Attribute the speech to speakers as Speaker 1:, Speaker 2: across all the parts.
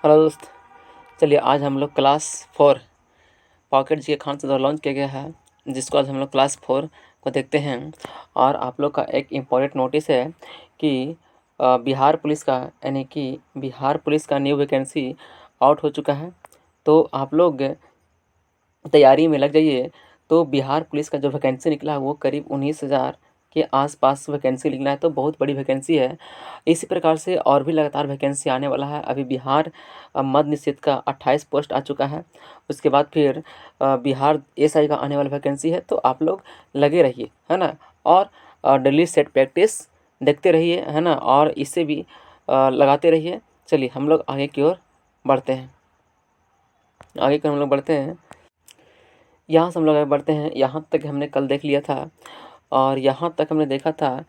Speaker 1: Hello दोस्त। चलिए आज हम लोग क्लास 4 पॉकेट जी के खान से लॉन्च किया गया है, जिसको आज हम लोग क्लास 4 को देखते हैं। और आप लोग का एक इम्पोर्टेंट नोटिस है कि बिहार पुलिस का न्यू वैकेंसी आउट हो चुका है। तो आप लोग तैयारी में लग जाइए। तो बिहार पुलिस का जो वैकेंसी निकला है वो करीब 19,000 के आसपास वैकेंसी निकला है, तो बहुत बड़ी वैकेंसी है। इसी प्रकार से और भी लगातार वैकेंसी आने वाला है। अभी बिहार मद्य निषेध का 28 पोस्ट आ चुका है। उसके बाद फिर बिहार एसआई का आने वाला वैकेंसी है। तो आप लोग लगे रहिए, है ना। और डेली सेट प्रैक्टिस देखते रहिए, है ना, और इससे भी लगाते रहिए। चलिए हम लोग आगे की ओर बढ़ते हैं। यहाँ से हम लोग आगे बढ़ते हैं। यहाँ तक हमने कल देख लिया था, और यहाँ तक हमने देखा था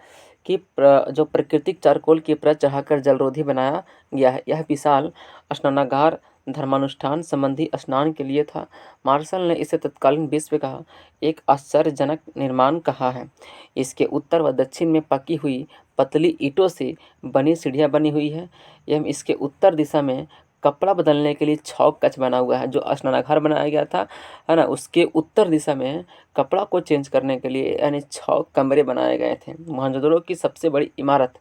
Speaker 1: कि जो प्राकृतिक चारकोल की परत चढ़ाकर जलरोधी बनाया गया है, यह विशाल स्नानागार धर्मानुष्ठान संबंधी स्नान के लिए था। मार्शल ने इसे तत्कालीन विश्व का एक आश्चर्यजनक निर्माण कहा है। इसके उत्तर व दक्षिण में पकी हुई पतली ईंटों से बनी सीढ़ियाँ बनी हुई है। एवं इसके उत्तर दिशा में कपड़ा बदलने के लिए 6 कक्ष बना हुआ है। जो स्नानागार बनाया गया था, है ना, उसके उत्तर दिशा में कपड़ा को चेंज करने के लिए यानी 6 कमरे बनाए गए थे। मोहनजोदड़ो की सबसे बड़ी इमारत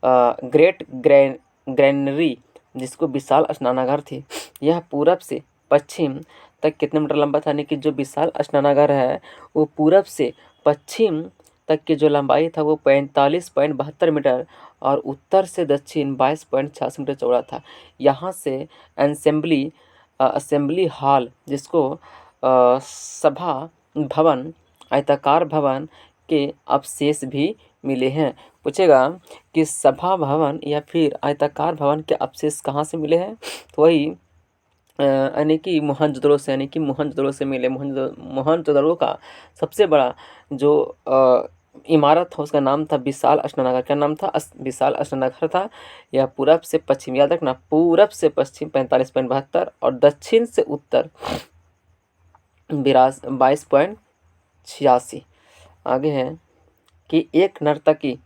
Speaker 1: ग्रेट ग्रैनरी, जिसको विशाल स्नानागार थी, यह पूरब से पश्चिम तक कितने मीटर लंबा था। यानी कि जो विशाल स्नानागार है वो पूरब से पश्चिम तक की जो लंबाई था वो 45.72 मीटर और उत्तर से दक्षिण 22.86 मीटर चौड़ा था। यहाँ से असेंबली हॉल, जिसको सभा भवन, आयताकार भवन के अवशेष भी मिले हैं। पूछेगा कि सभा भवन या फिर आयताकार भवन के अवशेष कहाँ से मिले हैं, तो वही यानी कि मोहनजोदड़ो से मिले। मोहनजोदड़ो का सबसे बड़ा जो इमारत था उसका नाम था विशाल स्नानागार। क्या नाम था? विशाल स्नानागार था। यह पूरब से पश्चिम, याद रखना, पूरब से पश्चिम 45.72 और दक्षिण से उत्तर 22.86। आगे है कि एक नर्तकी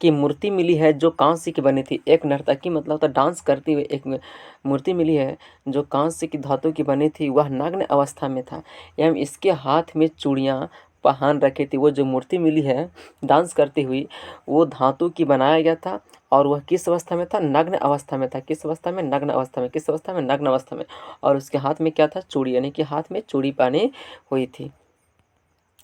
Speaker 1: की मूर्ति मिली है जो कांस्य की बनी थी। एक नर्तकी मतलब होता डांस करती हुई एक मूर्ति मिली है जो कांस्य की धातु की बनी थी। वह नग्न अवस्था में था एवं इसके हाथ में चूड़ियाँ पहन रखी थी। वो जो मूर्ति मिली है डांस करती हुई, वो धातु की बनाया गया था। और वह किस अवस्था में था? नग्न अवस्था में था। किस अवस्था में? नग्न अवस्था में। किस अवस्था में? नग्न अवस्था में। और उसके हाथ में क्या था? चूड़ी, यानी कि हाथ में चूड़ी पहनी हुई थी।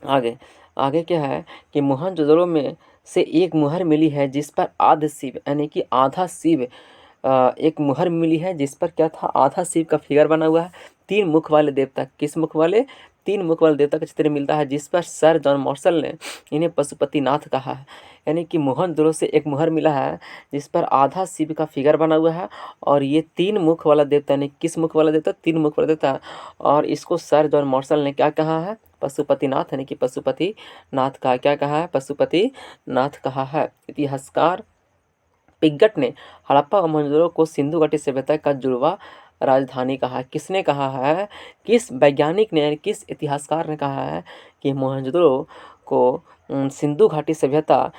Speaker 1: आगे आगे क्या है कि मोहनजोदड़ो में से एक मुहर मिली है जिस पर आधा शिव, यानी कि आधा शिव, एक मुहर मिली है जिस पर क्या था? आधा शिव का फिगर बना हुआ है। 3 मुख वाले देवता। किस मुख वाले? 3 मुख वाले देवता का चित्र मिलता है, जिस पर सर जॉन मार्शल ने इन्हें पशुपतिनाथ कहा है। यानी कि मोहनजोदड़ो से एक मुहर मिला है जिस पर आधा शिव का फिगर बना हुआ है, और ये 3 मुख वाला देवता, यानी किस मुख वाला देवता? 3 मुख वाला देवता। और इसको सर जॉन मार्शल ने क्या कहा है? पशुपतिनाथ, यानी कि पशुपतिनाथ का क्या कहा है? पशुपतिनाथ कहा है। इतिहासकार पिग्गट ने हड़प्पा और मोहनजोदड़ो को सिंधु घाटी सभ्यता का जुड़वा राजधानी कहा है। किसने कहा है? किस वैज्ञानिक ने, यानी किस इतिहासकार ने कहा है कि मोहनजोदड़ो को सिंधु घाटी सभ्यता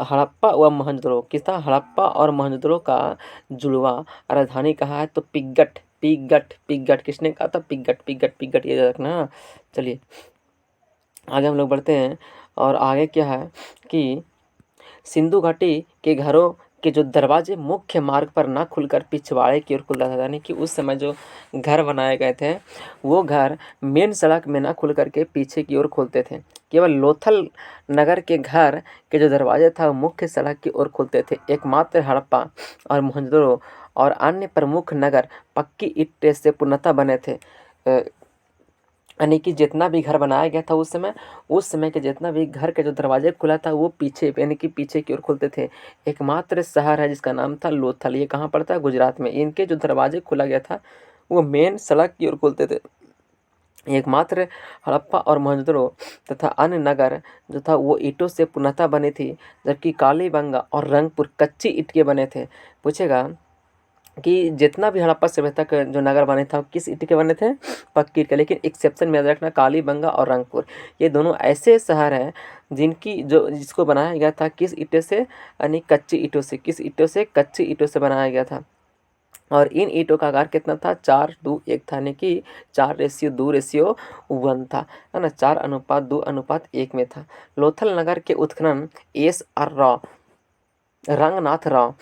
Speaker 1: हड़प्पा व मोहनजोदड़ो, किसका? हड़प्पा और मोहनजोदड़ो का जुड़वा राजधानी कहा है। तो पिग्गट पिग्गट पिग्गट किसने कहा था? पिग्गट पिग्गट पिग्गट, ये रखना। चलिए आगे हम लोग बढ़ते हैं। और आगे क्या है कि सिंधु घाटी के घरों के जो दरवाजे मुख्य मार्ग पर ना खुलकर पिछवाड़े की ओर खुलता था। यानी कि उस समय जो घर बनाए गए थे वो घर मेन सड़क में ना खुल करके पीछे की ओर खुलते थे। केवल लोथल नगर के घर के जो दरवाजे था वो मुख्य सड़क की ओर खुलते थे। एकमात्र हड़प्पा और मोहनजोदड़ो और अन्य प्रमुख नगर पक्की ईंट से पूर्णतः बने थे। यानी कि जितना भी घर बनाया गया था उस समय के जितना भी घर के जो दरवाजे खुला था वो पीछे, यानी कि पीछे की ओर खुलते थे। एकमात्र शहर है जिसका नाम था लोथल। ये कहाँ पड़ता है? गुजरात में। इनके जो दरवाजे खुला गया था वो मेन सड़क की ओर खुलते थे। एकमात्र हड़प्पा और मोहनजोदड़ो तथा अन्य नगर जो था वो ईंटों से पूर्णतः बने थे, जबकि कालीबंगा और रंगपुर कच्ची ईंट के बने थे। पूछेगा कि जितना भी हड़प्पा सभ्यता का जो नगर बने था किस ईंट के बने थे? पक्की ईंट के। लेकिन एक्सेप्शन में याद रखना, कालीबंगा और रंगपुर, ये दोनों ऐसे शहर हैं जिसको बनाया गया था किस ईंटों से? यानी कच्ची ईंटों से। किस ईंटों से? कच्ची ईंटों से बनाया गया था। और इन ईंटों का आकार कितना था, 4:1 था, यानी कि 4:2:1 था, है ना, 4:2:1 में था। लोथल नगर के उत्खनन एस आर राव, रंगनाथ राव,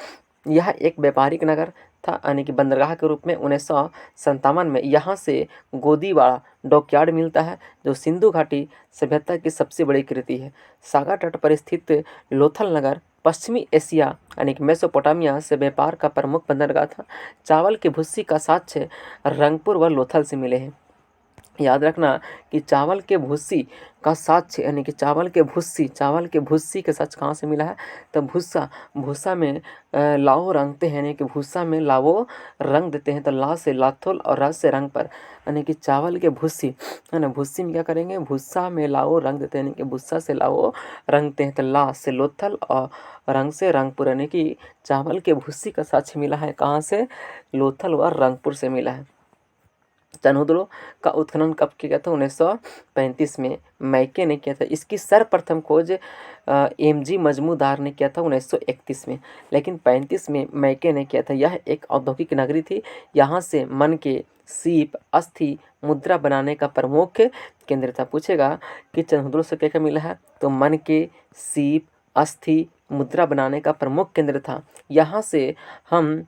Speaker 1: यह एक व्यापारिक नगर था, यानी कि बंदरगाह के रूप में 1957 में यहाँ से गोदीवाड़ा डॉकयार्ड मिलता है, जो सिंधु घाटी सभ्यता की सबसे बड़ी कृति है। सागर तट पर स्थित लोथल नगर पश्चिमी एशिया यानी कि मेसोपोटामिया से व्यापार का प्रमुख बंदरगाह था। चावल की भुस्सी का साक्ष्य रंगपुर व लोथल से मिले हैं। याद रखना कि चावल के भुस्सी का साक्ष्य यानी कि चावल के भुस्सी के साक्ष्य कहाँ से मिला है, तो भूसा भूसा में लाओ रंगते हैं, यानी कि भूसा में लाओ रंग देते हैं, तो ला से लाथुल और रस से रंग पर, यानी कि चावल के भुस्सी, है ना, भुस्सी में क्या करेंगे, भूसा में लाओ रंग देते हैं, यानी कि भूसा से लाओ रंगते हैं, तो ला से लोथल और रंग से रंगपुर, यानी कि चावल के भुस्सी का साक्ष्य मिला है कहाँ से, लोथल व रंगपुर से मिला है। चनहुदड़ो का उत्खनन कब किया गया था, 1935 में मैके ने किया था। इसकी सर्वप्रथम खोज एमजी मजमूदार ने किया था 1931 में, लेकिन 35 में मैके ने किया था। यह एक औद्योगिक नगरी थी। यहाँ से मन के सीप अस्थि मुद्रा बनाने का प्रमुख केंद्र था। पूछेगा कि चनहुदड़ो से क्या क्या मिला है, तो मन के सीप अस्थि मुद्रा बनाने का प्रमुख केंद्र था। यहाँ से हम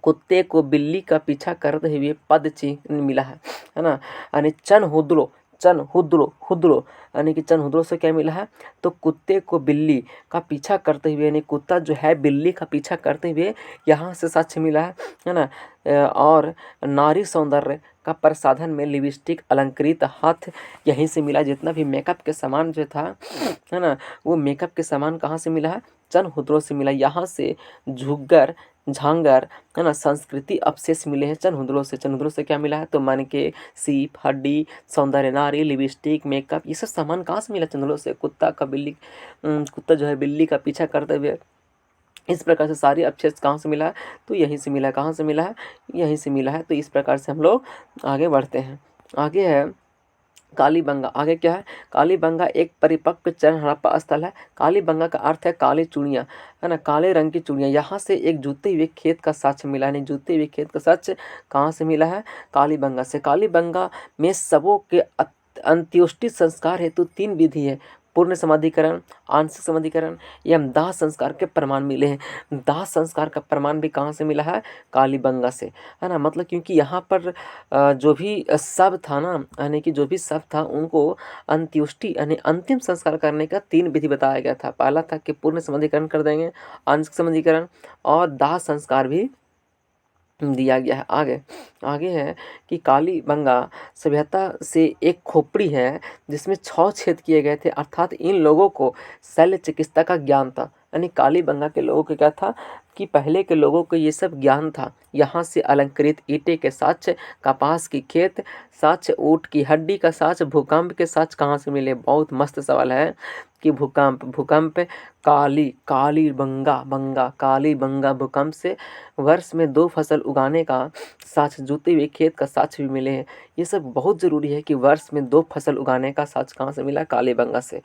Speaker 1: कुत्ते को बिल्ली का पीछा करते हुए पद चिन्ह मिला है ना, यानी हुद्रो यानी कि हुद्रो से क्या मिला है, तो कुत्ते को बिल्ली का पीछा करते हुए, यानी कुत्ता जो है बिल्ली का पीछा करते हुए यहाँ से साक्ष्य मिला है ना। और नारी सौंदर्य का प्रसाधन में लिपस्टिक अलंकृत हाथ यहीं से मिला। जितना भी मेकअप के सामान जो था, है ना, वो मेकअप के सामान कहाँ से मिला है, चनहुद्रो से मिला। यहाँ से झुग्गर झांगर, है ना, संस्कृति अवशेष मिले हैं चनहुदड़ो से। चनहुदड़ो से क्या मिला है, तो मन के सीप हड्डी सौंदर्य नारी लिपस्टिक मेकअप, ये सब सामान कहाँ से मिला, चनहुदड़ो से। कुत्ता जो है बिल्ली का पीछा करते हुए, इस प्रकार से सारी अवशेष कहाँ से मिला है, तो यहीं से मिला है। कहाँ से मिला है, यहीं से मिला है। तो इस प्रकार से हम लोग आगे बढ़ते हैं। आगे है कालीबंगा। आगे क्या है, कालीबंगा एक परिपक्व चरण हड़प्पा स्थल है। कालीबंगा का अर्थ है काली चूड़ियाँ, है ना, काले रंग की चूड़ियाँ। यहाँ से एक जूते हुए खेत का साक्ष्य मिला है। जूते हुए खेत का साक्ष्य कहाँ से मिला है, कालीबंगा से। कालीबंगा में शवों के अंत्येष्टि संस्कार हेतु 3 विधि है, पूर्ण समाधिकरण, आंशिक समाधिकरण एवं दाह संस्कार के प्रमाण मिले हैं। दाह संस्कार का प्रमाण भी कहाँ से मिला है, कालीबंगा से, है ना। मतलब क्योंकि यहाँ पर जो भी शव था ना, यानी कि जो भी शव था उनको अंत्योष्टि यानी अंतिम संस्कार करने का 3 विधि बताया गया था। पहला था कि पूर्ण समाधिकरण कर देंगे, आंशिक समाधिकरण और दाह संस्कार भी दिया गया है। आगे आगे है कि कालीबंगा सभ्यता से एक खोपड़ी है जिसमें 6 छेद किए गए थे, अर्थात इन लोगों को शल्य चिकित्सा का ज्ञान था। यानी कालीबंगा के लोगों को क्या था कि पहले के लोगों को ये सब ज्ञान था। यहाँ से अलंकृत ईंटे के साक्ष्य, कपास की खेत साक्ष्य, ऊँट की हड्डी का साक्ष्य, भूकंप के साक्ष्य कहाँ से मिले। बहुत मस्त सवाल है कि भूकंप कालीबंगा भूकंप से वर्ष में 2 फसल उगाने का साक्ष्य, जुते हुए खेत का साक्ष्य भी मिले हैं। ये सब बहुत ज़रूरी है कि वर्ष में 2 फसल उगाने का साक्ष्य कहाँ से मिला, कालीबंगा से।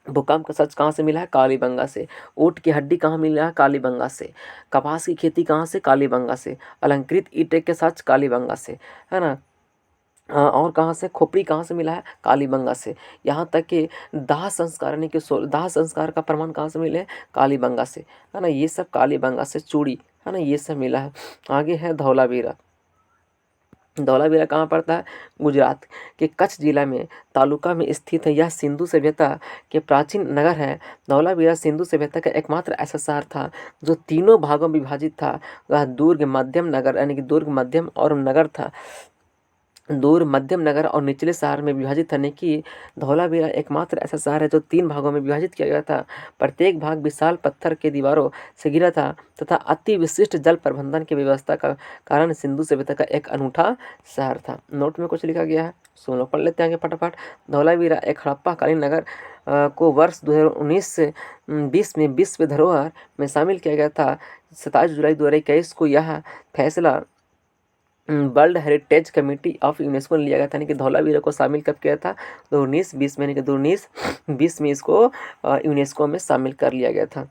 Speaker 1: भूकंप का सच कहाँ से मिला है, कालीबंगा से। ऊँट की हड्डी कहाँ मिला है, कालीबंगा से। कपास की खेती कहाँ से, कालीबंगा से। अलंकृत ईंटे के साक्ष्य कालीबंगा से, है ना। और कहाँ से, खोपड़ी कहाँ से मिला है, कालीबंगा से। यहाँ तक कि दाह संस्कार यानी कि दाह संस्कार का प्रमाण कहाँ से मिले, कालीबंगा से, है ना। ये सब कालीबंगा से। चूड़ी, है ना, ये सब मिला है। आगे है धौलावीरा। धौलावीरा कहाँ पड़ता है, गुजरात के कच्छ जिला में तालुका में स्थित है। यह सिंधु सभ्यता के प्राचीन नगर है। धौलावीरा सिंधु सभ्यता का एकमात्र ऐसा शहर था जो तीनों भागों में विभाजित था। वह दुर्ग मध्यम नगर यानी कि दुर्ग मध्यम और नगर था। दूर मध्यम नगर और निचले शहर में विभाजित था। कि धौलावीरा एकमात्र ऐसा शहर है जो 3 भागों में विभाजित किया गया था। प्रत्येक भाग विशाल पत्थर के दीवारों से घिरा था तथा अति विशिष्ट जल प्रबंधन की व्यवस्था का कारण सिंधु सभ्यता का एक अनूठा शहर था। नोट में कुछ लिखा गया है, सुनो, पढ़ लेते हैं आगे फटाफट। धौलावीरा एक हड़प्पा कालीन नगर को वर्ष 2019 से 20 में विश्व धरोहर में शामिल किया गया था। 27 जुलाई 2021 को यह फैसला world heritage committee of UNESCO ने लिया गया था। यानी कि धौलावीरा को शामिल कब किया था, 2019-20 में, यानी कि 2019-20 में इसको यूनेस्को में शामिल कर लिया गया था।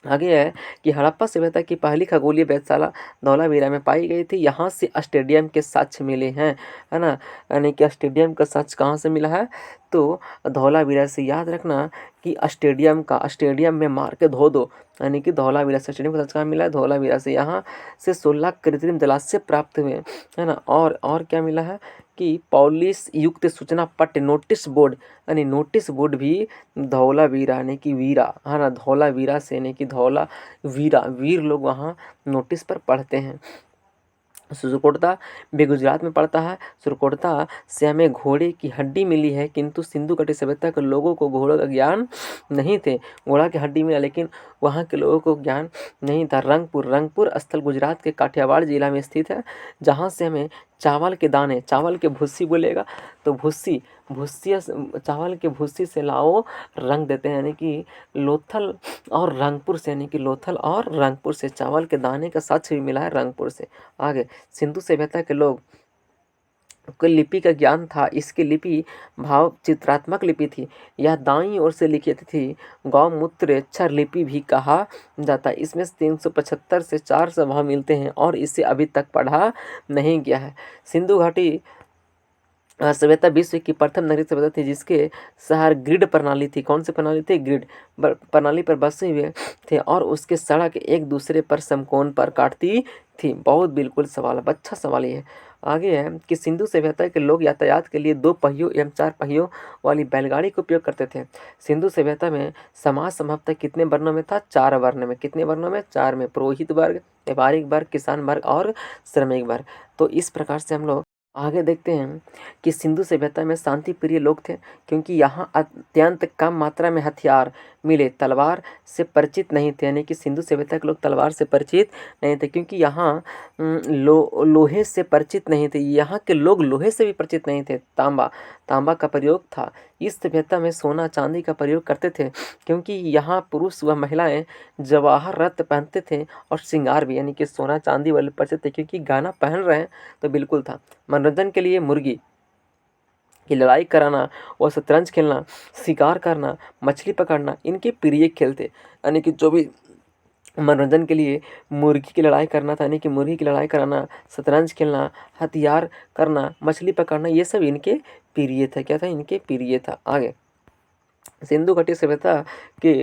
Speaker 1: आगे है कि हड़प्पा सभ्यता की पहली खगोलीय वेधशाला धौलावीरा में पाई गई थी। यहाँ से स्टेडियम के साक्ष्य मिले हैं, है ना। यानी कि स्टेडियम का साक्ष्य कहाँ से मिला है, तो धौलावीरा से। याद रखना कि स्टेडियम में मार के धो दो, यानी कि धौलावीरा से स्टेडियम का साक्ष्य कहाँ मिला है, धौलावीरा से। यहाँ से 16 कृत्रिम जलाशय प्राप्त हुए, है ना। और क्या मिला है कि पॉलिश युक्त सूचना पट्ट नोटिस बोर्ड, यानी नोटिस बोर्ड भी धौलावीरा यानी कि वीरा, है ना, धौलावीरा से, यानी कि धौला वीरा, वीर लोग वहाँ नोटिस पर पढ़ते हैं। सुरकोटता भी गुजरात में पड़ता है। सुरकोटता से हमें घोड़े की हड्डी मिली है, किंतु सिंधु घाटी सभ्यता के लोगों को घोड़ों का ज्ञान नहीं थे। घोड़ा की हड्डी मिला, लेकिन वहाँ के लोगों को ज्ञान नहीं था। रंगपुर स्थल गुजरात के काठियावाड़ जिला में स्थित है, जहाँ से हमें चावल के दाने, चावल के भूसी बोलेगा तो भूसी, चावल के भूसी से लाओ रंग देते हैं, यानी कि लोथल और रंगपुर से, यानी कि लोथल और रंगपुर से चावल के दाने का साक्ष्य भी मिला है रंगपुर से। आगे सिंधु सभ्यता के लोग को लिपि का ज्ञान था। इसकी लिपि भाव चित्रात्मक लिपि थी। यह दाईं ओर से लिखी जाती थी। गौमूत्रेक्षर लिपि भी कहा जाता है। इसमें 375 से 400 भाव मिलते हैं और इसे अभी तक पढ़ा नहीं गया है। सिंधु घाटी सभ्यता विश्व की प्रथम नगरीय सभ्यता थी, जिसके शहर ग्रिड प्रणाली थी। कौन सी प्रणाली थी, ग्रिड प्रणाली पर बसे हुए थे, और उसके सड़क एक दूसरे पर समकोण पर काटती थी। बहुत बिल्कुल सवाल है, अच्छा सवाल ये है। आगे है कि सिंधु सभ्यता के लोग यातायात के लिए 2 पहियों एवं 4 पहियों वाली बैलगाड़ी का उपयोग करते थे। सिंधु सभ्यता में समाज संभवतः कितने वर्णों में था, 4 वर्ण में। कितने वर्णों में, 4 में। पुरोहित वर्ग, व्यापारिक वर्ग, किसान वर्ग और श्रमिक वर्ग। तो इस प्रकार से हम लोग आगे देखते हैं कि सिंधु सभ्यता में शांति प्रिय लोग थे, क्योंकि यहाँ अत्यंत कम मात्रा में हथियार मिले, तलवार से परिचित नहीं थे। यानी कि सिंधु सभ्यता के लोग तलवार से परिचित नहीं थे, क्योंकि यहाँ लोहे से परिचित नहीं थे। यहाँ के लोग लोहे से भी परिचित नहीं थे। तांबा का प्रयोग था। इस सभ्यता में सोना चांदी का प्रयोग करते थे, क्योंकि यहाँ पुरुष व महिलाएं जवाहर रत्न पहनते थे और श्रृंगार भी, यानी कि सोना चांदी वाले परिचित थे, क्योंकि गाना पहन रहे हैं तो बिल्कुल था। मनोरंजन के लिए मुर्गी की लड़ाई कराना और शतरंज खेलना, शिकार करना, मछली पकड़ना इनके प्रिय खेल थे। यानी कि जो भी मनोरंजन के लिए मुर्गी की लड़ाई करना था, यानी कि मुर्गी की लड़ाई कराना, शतरंज खेलना, हथियार करना, मछली पकड़ना, ये सब इनके प्रिय था। क्या था, इनके प्रिय था। आगे सिंधु घाटी सभ्यता के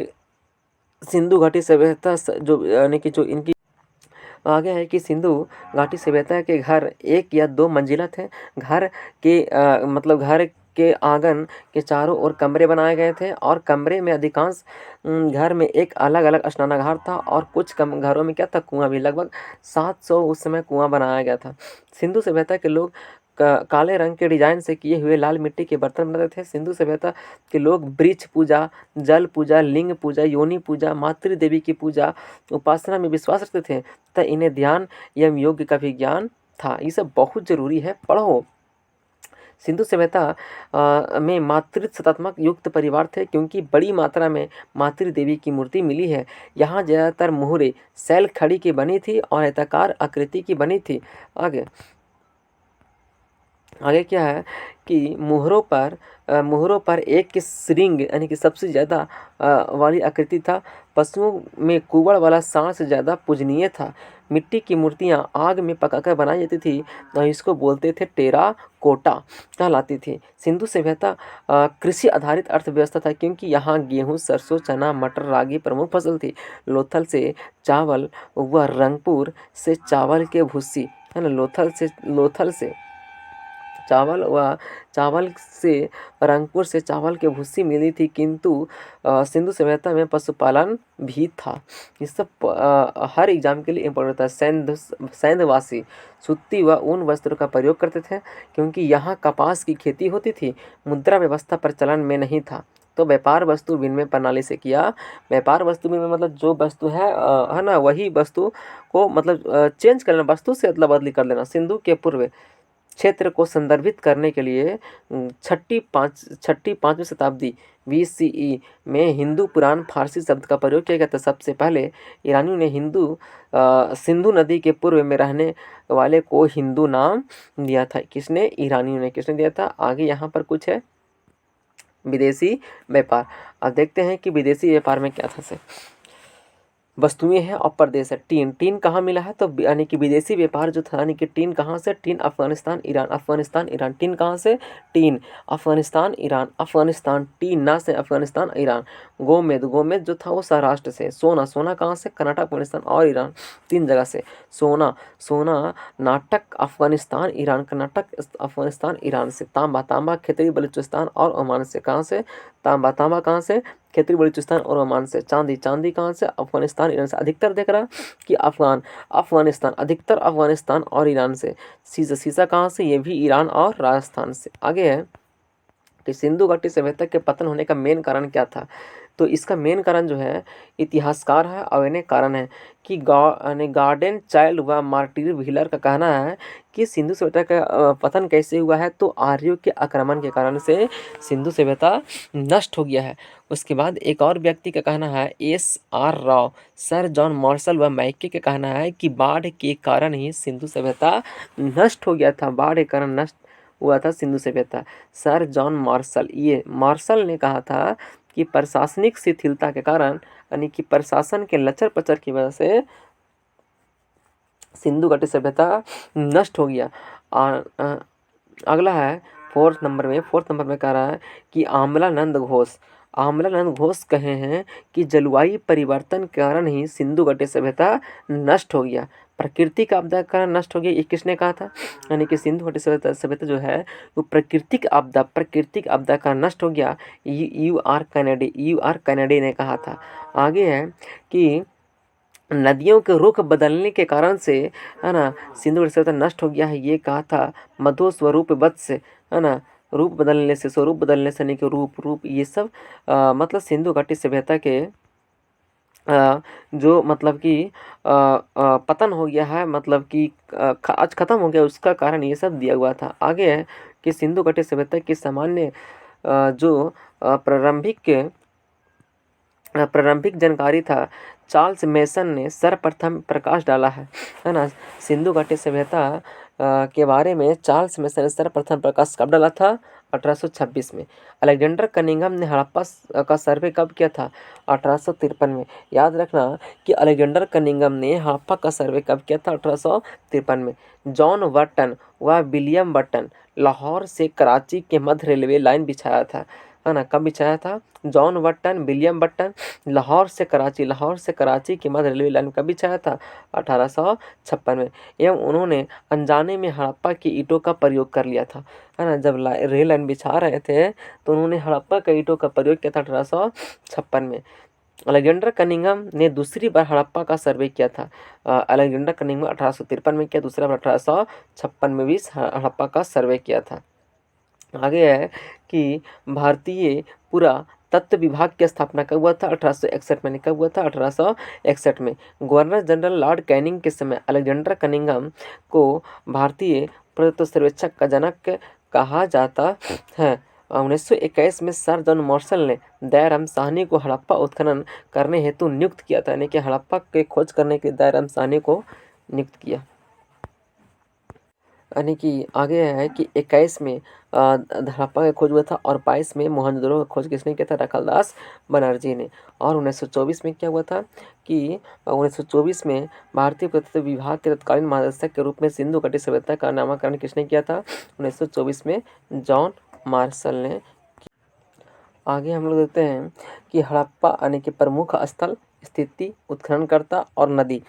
Speaker 1: जो, यानी कि जो इनकी आगे है कि सिंधु घाटी सभ्यता के घर 1 या 2 मंजिला थे। घर के मतलब घर के आंगन के चारों ओर कमरे बनाए गए थे, और कमरे में अधिकांश घर में एक अलग अलग स्नानागार था, और कुछ कम घरों में क्या था, कुआं भी। लगभग 700 उस समय कुआं बनाया गया था। सिंधु सभ्यता के लोग काले रंग के डिजाइन से किए हुए लाल मिट्टी के बर्तन बनाते थे। सिंधु सभ्यता के लोग वृक्ष पूजा, जल पूजा, लिंग पूजा, योनि पूजा, मातृ देवी की पूजा, उपासना में विश्वास रखते थे, तथा इन्हें ध्यान एवं योग का भी ज्ञान था। ये सब बहुत जरूरी है, पढ़ो। सिंधु सभ्यता में मातृत्वात्मक युक्त परिवार थे, क्योंकि बड़ी मात्रा में मातृ देवी की मूर्ति मिली है। यहाँ ज़्यादातर मोहरे शैल खड़ी की बनी थी और आयताकार आकृति की बनी थी। आगे क्या है कि मोहरों पर एक के श्रृंग, यानी कि सबसे ज़्यादा वाली आकृति था। पशुओं में कुबड़ वाला सांड से ज़्यादा पूजनीय था। मिट्टी की मूर्तियाँ आग में पकाकर बनाई जाती थी, और इसको बोलते थे टेराकोटा कहलाती थी। सिंधु सभ्यता कृषि आधारित अर्थव्यवस्था था, क्योंकि यहाँ गेहूँ, सरसों, चना, मटर, रागी प्रमुख फसल थी। लोथल से चावल व रंगपुर से चावल के भूसी, है ना, लोथल से चावल से रंगपुर से चावल की भूसी मिली थी, किंतु सिंधु सभ्यता में पशुपालन भी था। ये सब हर एग्जाम के लिए इम्पोर्टेंट था। सैंधवासी सूती व ऊन वस्त्रों का प्रयोग करते थे, क्योंकि यहाँ कपास की खेती होती थी। मुद्रा व्यवस्था प्रचलन में नहीं था, तो व्यापार वस्तु विनिमय प्रणाली से किया। व्यापार वस्तु विनिमय मतलब जो वस्तु है ना, वही वस्तु को मतलब चेंज कर लेना, वस्तु से अदला बदली कर लेना। सिंधु के पूर्व क्षेत्र को संदर्भित करने के लिए छठी पाँचवीं शताब्दी BCE में हिंदू पुराण फारसी शब्द का प्रयोग किया गया था। सबसे पहले ईरानियों ने सिंधु नदी के पूर्व में रहने वाले को हिंदू नाम दिया था। ईरानियों ने किसने दिया था। आगे यहाँ पर कुछ है विदेशी व्यापार। अब देखते हैं कि विदेशी व्यापार में क्या था से। वस्तुएं हैं और प्रदेश है। टीन, टीन कहाँ मिला है तो यानी कि विदेशी व्यापार जो था, यानी कि टीन कहाँ से, tin Afghanistan Iran, Afghanistan Iran. Tin कहाँ से, tin Afghanistan Iran, Afghanistan, tin ना से अफगानिस्तान ईरान। गोमेद, गोमेद जो था वो सौराष्ट्र से। सोना, सोना कहाँ से, कर्नाटक अफगानिस्तान और ईरान, 3 जगह से। सोना, सोना नाटक अफगानिस्तान ईरान, कर्नाटक अफगानिस्तान ईरान से। तांबा, तांबा खितरी बलूचिस्तान और ओमान से। कहाँ से, तांबा, तांबा कहाँ से, खितरी बलूचिस्तान और ओमान से। चांदी, चांदी कहाँ से, अफगानिस्तान ईरान से। अधिकतर देख रहा कि अफगानिस्तान, अधिकतर अफगानिस्तान और ईरान से। सीसा, सीसा कहाँ से, ये भी ईरान और राजस्थान से। आगे है कि सिंधु घाटी सभ्यता के पतन होने का मेन कारण क्या था। तो इसका मेन कारण जो है इतिहासकार है और इन्हें कारण है कि गार्डन चाइल्ड व मार्टिर व्हीलर का कहना है कि सिंधु सभ्यता का पतन कैसे हुआ है, तो आर्यों के आक्रमण के कारण से सिंधु सभ्यता नष्ट हो गया है। उसके बाद एक और व्यक्ति का कहना है, S.R. Rao, sir John Marshall व मैके का कहना है कि बाढ़ के कारण ही सिंधु सभ्यता नष्ट हो गया था, बाढ़ के कारण नष्ट हुआ था सिंधु सभ्यता। सर जॉन मार्शल, ये मार्शल ने कहा था कि प्रशासनिक शिथिलता के कारण, यानी कि प्रशासन के लचर पचर की वजह से सिंधु घाटी सभ्यता नष्ट हो गया। अगला है फोर्थ नंबर में कह रहा है कि आमलानंद घोष, आमलानंद घोष कहे हैं कि जलवायु परिवर्तन के कारण ही सिंधु घाटी सभ्यता नष्ट हो गया, प्राकृतिक आपदा के कारण नष्ट हो गया। ये किसने कहा था, यानी कि सिंधु घाटी सभ्यता जो है वो प्राकृतिक आपदा का नष्ट हो गया। यू आर कैनेडी ने कहा था। आगे है कि नदियों के रुख बदलने के कारण से, है ना, सिंधु घाटी सभ्यता नष्ट हो गया है, ये कहा था मधु स्वरूप वत्स से, है ना, रूप बदलने से, स्वरूप बदलने से, नहीं कि रूप ये सब मतलब सिंधु घाटी सभ्यता के जो मतलब कि पतन हो गया है, मतलब कि आज खत्म हो गया, उसका कारण ये सब दिया हुआ था। आगे है कि सिंधु घाटी सभ्यता की सामान्य जो प्रारंभिक जानकारी था, चार्ल्स मेसन ने सर्वप्रथम प्रकाश डाला है ना। सिंधु घाटी सभ्यता के बारे में चार्ल्स मेसन ने सर्वप्रथम प्रकाश कब डाला था, 1826 में। अलेक्जेंडर कनिंघम ने हड़प्पा का सर्वे कब किया था, 1853 में। याद रखना कि अलेक्जेंडर कनिंघम ने हड़प्पा का सर्वे कब किया था, 1853 में। जॉन बर्टन व विलियम बर्टन लाहौर से कराची के मध्य रेलवे लाइन बिछाया था, है ना, कब बिछाया था, John Burton, William Burton Lahore से कराची के मध्य रेलवे लाइन कब बिछाया था, 1856 में। एवं उन्होंने अनजाने में हड़प्पा की ईंटों का प्रयोग कर लिया था, है ना, जब रेल लाइन बिछा रहे थे तो उन्होंने हड़प्पा के ईंटों का प्रयोग किया था 1856 में। अलेक्जेंडर कनिंघम ने दूसरी बार हड़प्पा का सर्वे किया था। अलेक्जेंडर कनिंघम 1853 में किया, दूसरा बार 1856 में भी हड़प्पा का सर्वे किया था। आगे है कि भारतीय पुरातत्व विभाग की स्थापना कब हुआ था, 1861 में। कब हुआ था, 1861 में। गवर्नर जनरल लॉर्ड कैनिंग के समय अलेक्जेंडर कनिंघम को भारतीय पुरातत्व सर्वेक्षक का जनक कहा जाता है। 1921 में सर जॉन मार्शल ने दयाराम साहनी को हड़प्पा उत्खनन करने हेतु नियुक्त किया था, यानी कि हड़प्पा के खोज करने के लिए दयाराम साहनी को नियुक्त किया। यानी कि आगे है कि 21 में हड़प्पा का खोज हुआ था और 22 में मोहनजोदड़ो का खोज किसने किया था, रखलदास बनर्जी ने। और 1924 में क्या हुआ था कि 1924 में भारतीय पुरातत्व विभाग के तत्कालीन महानिदेशक के रूप में सिंधु घाटी सभ्यता का नामकरण किसने किया था, 1924 में जॉन मार्शल ने। आगे हम लोग देखते हैं कि हड़प्पा यानी कि प्रमुख स्थल, स्थिति, उत्खननकर्ता और नदी।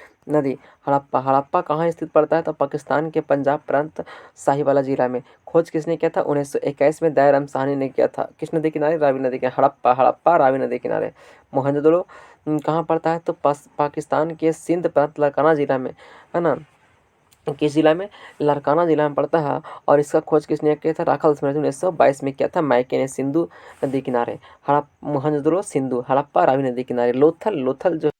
Speaker 1: हड़प्पा कहाँ स्थित पड़ता है, तो पाकिस्तान के पंजाब प्रांत साहिवाला जिला में। खोज किसने किया था, 1921 में दयाराम साहनी ने किया था। किस नदी किनारे, रावी नदी के। हड़प्पा रावी नदी किनारे। मोहनजोदड़ो कहाँ पड़ता है, तो पाकिस्तान के सिंध प्रांत लारकाना जिला में, है ना, किस जिला में, लारकाना जिला में पड़ता है। और इसका खोज किसने किया था, राखाल 1922 में किया था मैके ने, सिंधु नदी किनारे। मोहनजोदड़ो सिंधु, हड़प्पा रावी नदी किनारे। लोथल जो